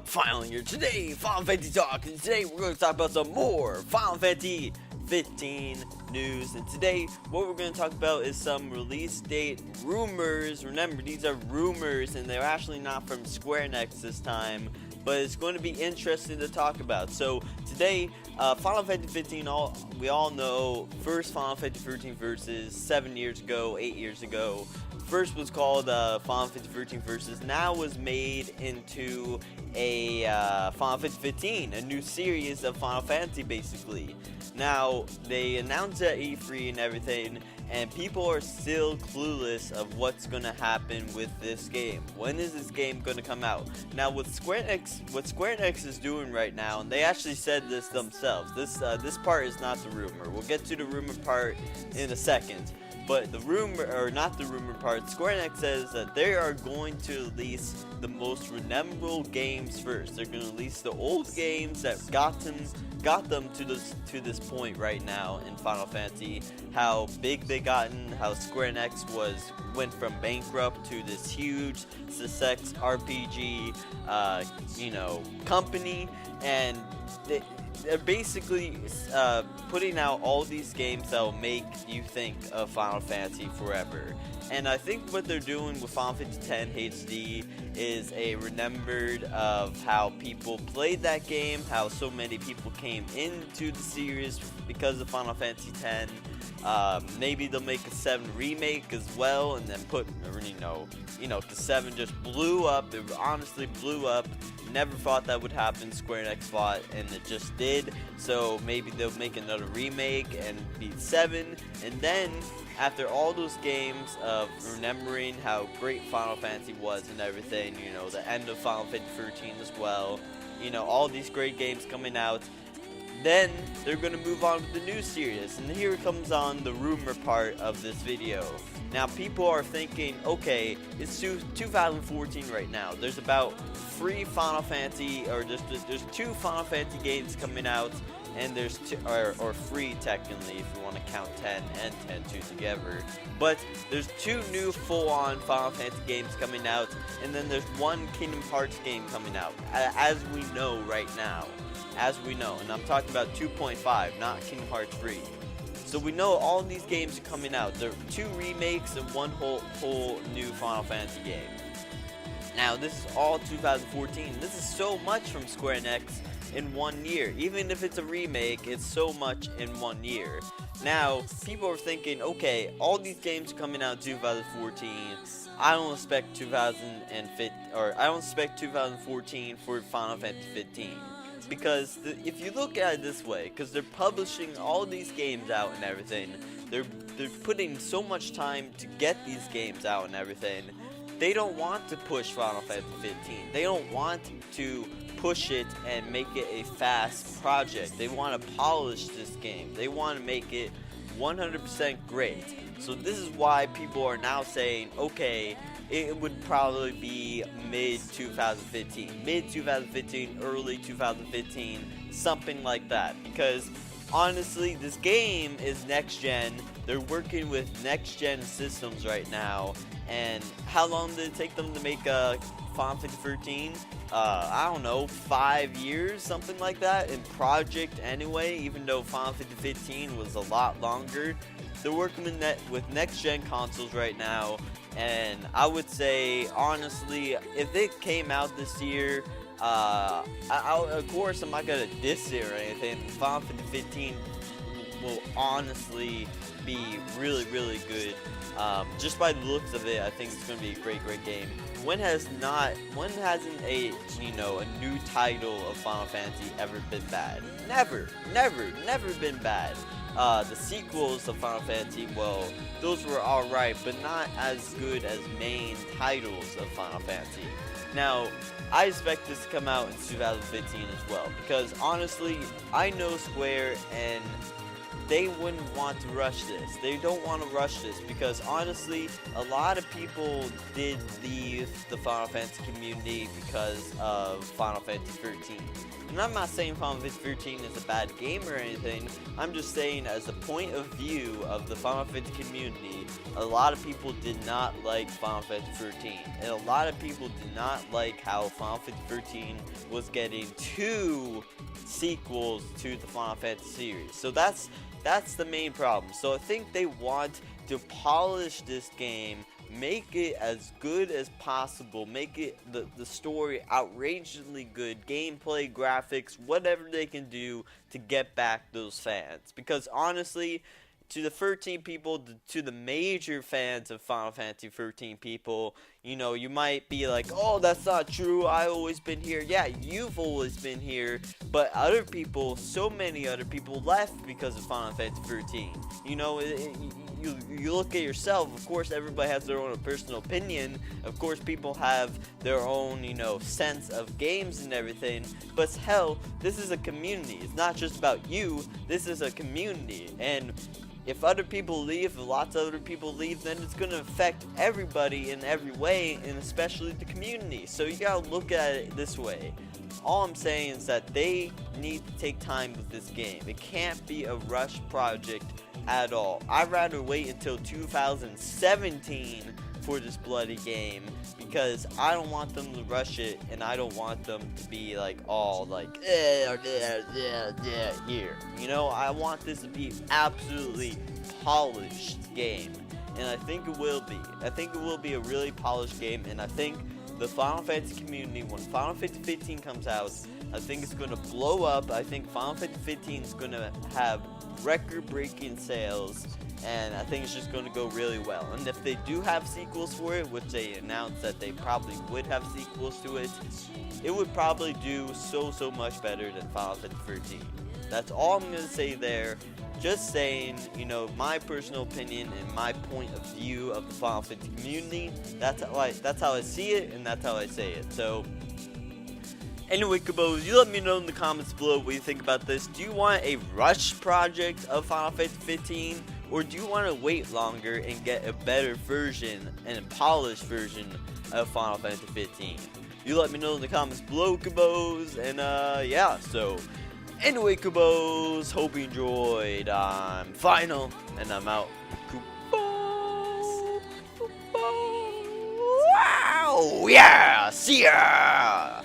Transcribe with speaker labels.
Speaker 1: Finally here today, Final Fantasy Talk, and today we're going to talk about some more Final Fantasy 15 news. And today, what we're going to talk about is some release date rumors. Remember, these are rumors, and they're actually not from Square Enix this time, but it's going to be interesting to talk about. So today, Final Fantasy 15, we all know, first Final Fantasy 13 Versus 7 years ago, 8 years ago. First was called Final Fantasy 13 Versus, now was made into a Final Fantasy 15, a new series of Final Fantasy basically. Now, they announced at E3 and everything, and people are still clueless of what's going to happen with this game. When is this game going to come out? Now, what Square Enix is doing right now, and they actually said this themselves, this part is not the rumor. We'll get to the rumor part in a second. But the rumor, or not the rumor part, Square Enix says that they are going to release the most memorable games first. They're going to release the old games that got them to this point right now in Final Fantasy. How big they gotten, how Square Enix went from bankrupt to this huge success RPG, company, and they're basically putting out all these games that will make you think of Final Fantasy forever. And I think what they're doing with Final Fantasy X HD is a remembered of how people played that game, how so many people came into the series because of Final Fantasy X. Maybe they'll make a 7 remake as well, and then put, because 7 just blew up. It honestly blew up. Never thought that would happen. Square Enix thought, and it just did. So maybe they'll make another remake and beat 7, and then after all those games of remembering how great Final Fantasy was and everything, the end of Final Fantasy 13 as well, all these great games coming out, then they're going to move on with the new series. And here comes on the rumor part of this video. Now, people are thinking, okay, it's 2014 right now. There's about 3 Final Fantasy, or there's 2 Final Fantasy games coming out, and there's 2, or 3 technically if you want to count 10 and 10-2 together. But there's 2 new full-on Final Fantasy games coming out, and then there's 1 Kingdom Hearts game coming out, as we know right now. As we know, and I'm talking about 2.5, not Kingdom Hearts 3. So we know all these games are coming out. There are 2 remakes and 1 whole new Final Fantasy game. Now, this is all 2014. This is so much from Square Enix in 1 year. Even if it's a remake, it's so much in 1 year. Now, people are thinking, okay, all these games are coming out in 2014. I don't expect 2014 for Final Fantasy 15. Because if you look at it this way, because they're publishing all these games out and everything, they're putting so much time to get these games out and everything, they don't want to push Final Fantasy 15. They don't want to push it and make it a fast project. They want to polish this game. They want to make it 100% great. So this is why people are now saying, okay, it would probably be mid-2015, early 2015, something like that. Because, honestly, this game is next-gen. They're working with next-gen systems right now. And how long did it take them to make Final Fantasy 13? I don't know, 5 years, something like that, in project anyway, even though Final Fantasy 15 was a lot longer. They're working with next-gen consoles right now. And I would say, honestly, if it came out this year, of course, I'm not going to diss it or anything. Final Fantasy 15 will honestly be really, really good. Just by the looks of it, I think it's going to be a great, great game. When hasn't a new title of Final Fantasy ever been bad? Never been bad. The sequels of Final Fantasy, well, those were alright, but not as good as main titles of Final Fantasy. Now, I expect this to come out in 2015 as well, because honestly, I know Square, and they wouldn't want to rush this. They don't want to rush this, because honestly, a lot of people did leave the Final Fantasy community because of Final Fantasy 13. And I'm not saying Final Fantasy 13 is a bad game or anything. I'm just saying, as a point of view of the Final Fantasy community, a lot of people did not like Final Fantasy 13. And a lot of people did not like how Final Fantasy 13 was getting 2 sequels to the Final Fantasy series. So that's the main problem. So I think they want to polish this game, make it as good as possible, make it the story outrageously good, gameplay, graphics, whatever they can do to get back those fans. Because honestly, to the 13 people, to the major fans of Final Fantasy 13 people, you know, you might be like, oh, that's not true, I've always been here. Yeah, you've always been here, but other people, so many other people left because of Final Fantasy 13. You know, you look at yourself, of course everybody has their own personal opinion, of course people have their own, you know, sense of games and everything, but hell, this is a community. It's not just about you, this is a community, and if other people leave, if lots of other people leave, then it's going to affect everybody in every way, and especially the community. So you got to look at it this way. All I'm saying is that they need to take time with this game. It can't be a rush project at all. I'd rather wait until 2017 for this bloody game, because I don't want them to rush it, and I don't want them to be like all like here. You know, I want this to be absolutely polished game, and I think it will be. I think it will be a really polished game, and I think the Final Fantasy community, when Final Fantasy 15 comes out, I think it's going to blow up. I think Final Fantasy 15 is going to have record-breaking sales, and I think it's just going to go really well. And if they do have sequels for it, which they announced that they probably would have sequels to it, it would probably do so much better than Final Fantasy 13. That's all I'm going to say there. Just saying, you know, my personal opinion and my point of view of the Final Fantasy community. That's how I see it, and that's how I say it. So anyway, Kabos, you let me know in the comments below what you think about this. Do you want a rush project of Final Fantasy 15? Or do you want to wait longer and get a better version and a polished version of Final Fantasy 15? You let me know in the comments below, Kabos. And yeah, so anyway, Kabos, hope you enjoyed. I'm Final, and I'm out. Wow, yeah, see ya!